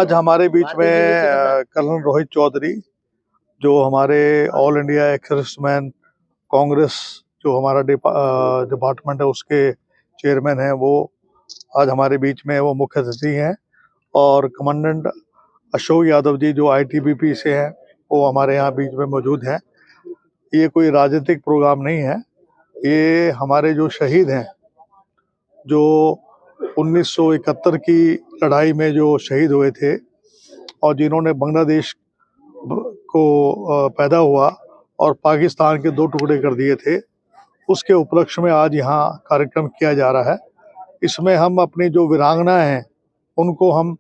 आज हमारे बीच में कर्नल रोहित चौधरी, जो हमारे all India ex serviceman Congress जो हमारा डिपार्टमेंट है उसके चेयरमैन हैं, वो आज हमारे बीच में वो मुख्य अतिथि हैं। और कमांडेंट अशोक यादव जी जो आईटीबीपी से हैं, वो हमारे यहाँ बीच में मौजूद हैं। ये कोई राजनीतिक प्रोग्राम नहीं है, ये हमारे जो शहीद हैं, जो 1971 की लड़ाई में जो शहीद हुए थे और जिन्होंने बांग्लादेश को पैदा हुआ और पाकिस्तान के दो टुकड़े कर दिए थे, उसके उपलक्ष्य में आज यहाँ कार्यक्रम किया जा रहा है। इसमें हम अपनी जो वीरांगना हैं उनको हम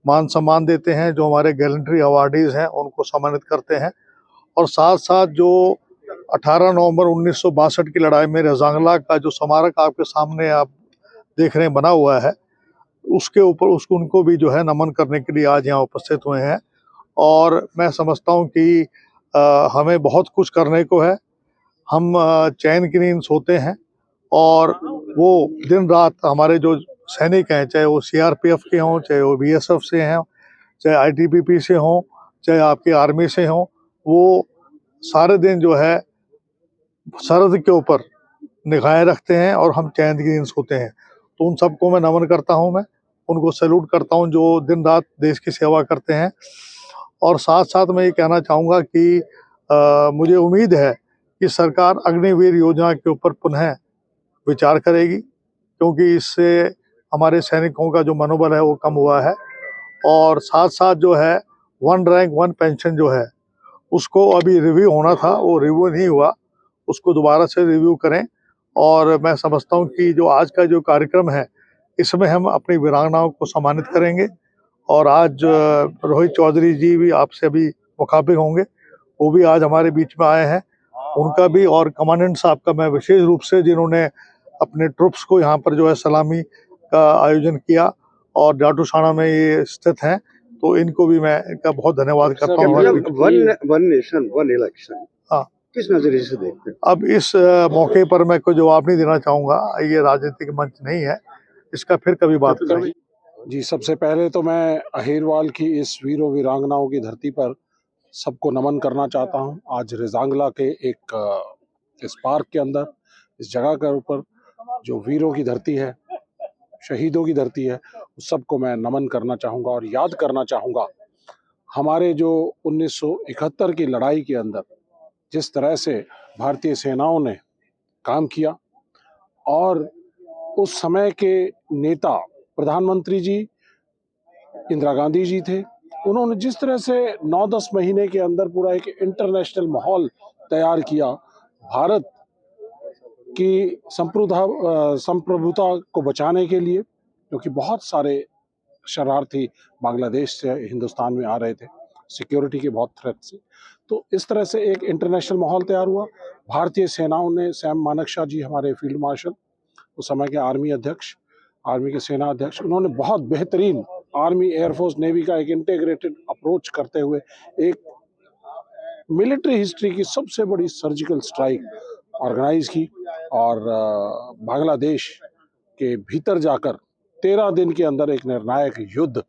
मान सम्मान देते हैं, जो हमारे गैलेंट्री अवार्डीज हैं उनको सम्मानित करते हैं, और साथ साथ जो 18 नवंबर 1962 की लड़ाई में रजांगला का जो स्मारक आपके सामने आप देख रहे हैं बना हुआ है, उसके ऊपर उसको उनको भी जो है नमन करने के लिए आज यहाँ उपस्थित हुए हैं। और मैं समझता हूँ कि हमें बहुत कुछ करने को है। हम चैन की नींद सोते हैं और वो दिन रात हमारे जो सैनिक हैं, चाहे वो सीआरपीएफ के हों, चाहे वो बीएसएफ से हैं, चाहे आईटीबीपी से हों, चाहे आपकी आर्मी से हों, वो सारे दिन जो है सरहद के ऊपर निगाहें रखते हैं और हम चैन की नींद सोते हैं। तो उन सबको मैं नमन करता हूँ, मैं उनको सैल्यूट करता हूँ जो दिन रात देश की सेवा करते हैं। और साथ साथ मैं ये कहना चाहूँगा कि मुझे उम्मीद है कि सरकार अग्निवीर योजना के ऊपर पुनः विचार करेगी, क्योंकि इससे हमारे सैनिकों का जो मनोबल है वो कम हुआ है। और साथ साथ जो है वन रैंक वन पेंशन जो है उसको अभी रिव्यू होना था, वो रिव्यू नहीं हुआ, उसको दोबारा से रिव्यू करें। और मैं समझता हूँ कि जो आज का जो कार्यक्रम है इसमें हम अपनी वीरांगनाओं को सम्मानित करेंगे। और आज रोहित चौधरी जी भी आपसे अभी मुखातिब होंगे, वो भी आज हमारे बीच में आए हैं, उनका भी। और कमांडेंट साहब का मैं विशेष रूप से, जिन्होंने अपने ट्रुप्स को यहाँ पर जो है सलामी का आयोजन किया और जाटूसाना में ये स्थित हैं, तो इनको भी मैं इनका बहुत धन्यवाद करता हूँ। वन नेशन वन इलेक्शन, हाँ, किस नजरिए से देखते हैं? अब इस मौके पर मैं कोई जवाब नहीं देना चाहूँगा, ये राजनीतिक मंच नहीं है, इसका फिर कभी बात करेंगे। जी, सबसे पहले तो मैं अहिरवाल की इस वीरों वीरांगनाओं की धरती पर सबको नमन करना चाहता हूं। आज रजांगला के इस पार्क के अंदर, इस जगह के ऊपर जो वीरों की धरती है, शहीदों की धरती है, उस सबको मैं नमन करना चाहूँगा और याद करना चाहूँगा हमारे जो 1971 की लड़ाई के अंदर जिस तरह से भारतीय सेनाओं ने काम किया, और उस समय के नेता प्रधानमंत्री जी इंदिरा गांधी जी थे, उन्होंने जिस तरह से 9-10 महीने के अंदर पूरा एक इंटरनेशनल माहौल तैयार किया भारत की संप्रभुता को बचाने के लिए, क्योंकि बहुत सारे शरारती बांग्लादेश से हिंदुस्तान में आ रहे थे सिक्योरिटी के बहुत थ्रेट से। तो इस तरह से एक इंटरनेशनल माहौल तैयार हुआ। भारतीय सेनाओं ने, सैम मानेकशॉ जी हमारे फील्ड मार्शल, उस समय के आर्मी अध्यक्ष, आर्मी के सेना अध्यक्ष, उन्होंने बहुत बेहतरीन आर्मी, एयरफोर्स, नेवी का एक इंटीग्रेटेड अप्रोच करते हुए एक मिलिट्री हिस्ट्री की सबसे बड़ी सर्जिकल स्ट्राइक ऑर्गेनाइज की और बांग्लादेश के भीतर जाकर 13 दिन के अंदर एक निर्णायक युद्ध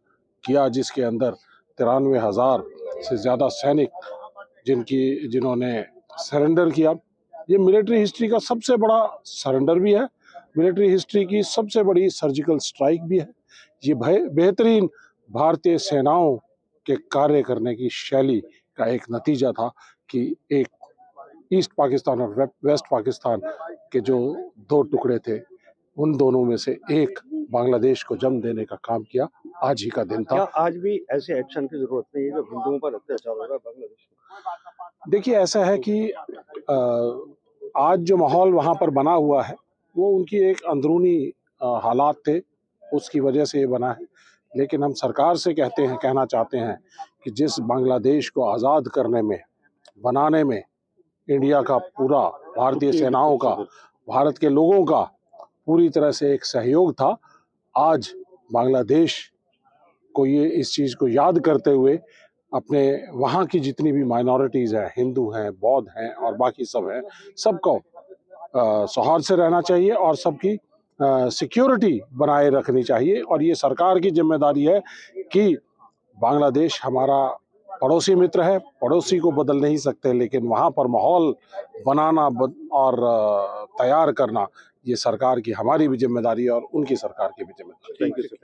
किया, जिसके अंदर 93,000 से ज़्यादा सैनिक जिन्होंने सरेंडर किया। ये मिलिट्री हिस्ट्री का सबसे बड़ा सरेंडर भी है, मिलिट्री हिस्ट्री की सबसे बड़ी सर्जिकल स्ट्राइक भी है। ये बेहतरीन भारतीय सेनाओं के कार्य करने की शैली का एक नतीजा था कि एक ईस्ट पाकिस्तान और वेस्ट पाकिस्तान के जो दो टुकड़े थे, उन दोनों में से एक बांग्लादेश को जन्म देने का काम किया। आज ही का दिन था। क्या आज भी ऐसे एक्शन की जरूरत नहीं है जो हिंदुओं पर अत्याचार हो रहा है बांग्लादेश में? देखिए, ऐसा है कि आज जो माहौल वहाँ पर बना हुआ है वो उनकी एक अंदरूनी हालात थे, उसकी वजह से ये बना है। लेकिन हम सरकार से कहना चाहते हैं कि जिस बांग्लादेश को आज़ाद करने में, बनाने में इंडिया का पूरा, भारतीय सेनाओं का, भारत के लोगों का पूरी तरह से एक सहयोग था, आज बांग्लादेश को ये इस चीज़ को याद करते हुए अपने वहाँ की जितनी भी माइनॉरिटीज़ हैं, हिंदू हैं, बौद्ध हैं और बाकी सब हैं, सबको सौहार्द से रहना चाहिए और सबकी सिक्योरिटी बनाए रखनी चाहिए। और ये सरकार की जिम्मेदारी है कि बांग्लादेश हमारा पड़ोसी मित्र है, पड़ोसी को बदल नहीं सकते, लेकिन वहाँ पर माहौल बनाना और तैयार करना ये सरकार की, हमारी भी जिम्मेदारी है और उनकी सरकार की भी जिम्मेदारी है। Thank you sir.